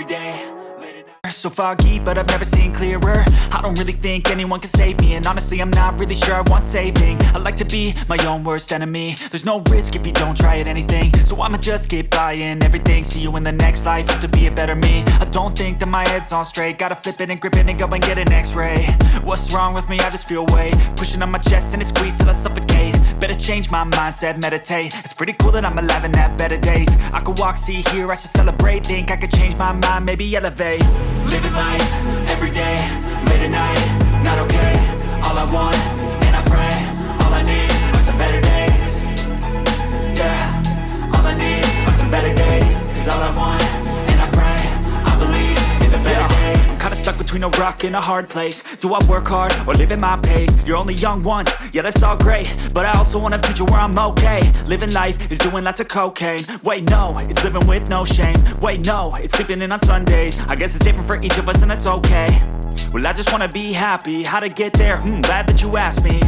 day, late at night. So foggy, but I've never seen clearer. I don't really think anyone can save me, and honestly I'm not really sure I want saving. I like to be my own worst enemy. There's no risk if you don't try at anything, so I'ma just keep buying everything. See you in the next life, hope to be a better me. I don't think that my head's on straight, gotta flip it and grip it and go and get an x-ray. What's wrong with me? I just feel weight pushing on my chest and it squeezes till I suffocate. Better change my mindset, meditate. It's pretty cool that I'm alive and have better days. I could walk, see, hear, I should celebrate. Think I could change my mind, maybe elevate. Living life, everyday, late at night, not okay. All I want, and I pray, all I need are some better days. Yeah, all I need are some better days. Cause all I want, and I pray, I believe in the better days. I'm kinda stuck between a rock and a hard place. Do I work hard, or live at my pace? You're only young once, yeah that's all great, but I also want a future where I'm okay. Living life is doing lots of cocaine. Wait no, it's living with no shame. Wait no, it's sleeping in on Sundays. I guess it's different for each of us and that's okay. Well I just wanna be happy, how to get there? Glad that you asked me.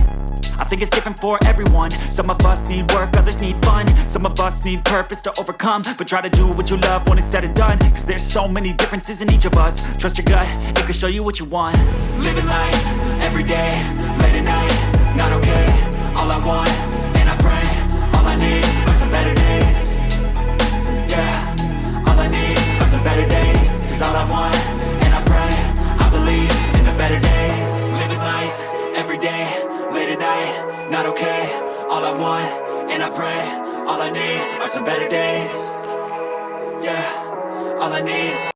I think it's different for everyone. Some of us need work, others need fun. Some of us need purpose to overcome. But try to do what you love when it's said and done. Cause there's so many differences in each of us. Trust your gut, it can show you what you want. Living life, everyday, late at night, not okay. All I want, and I pray, all I need are some better days. Yeah, all I need are some better days. Cause all I want, and I pray, I believe in the better days. Living life, everyday, late at night, not okay. All I want, and I pray, all I need are some better days. Yeah, all I need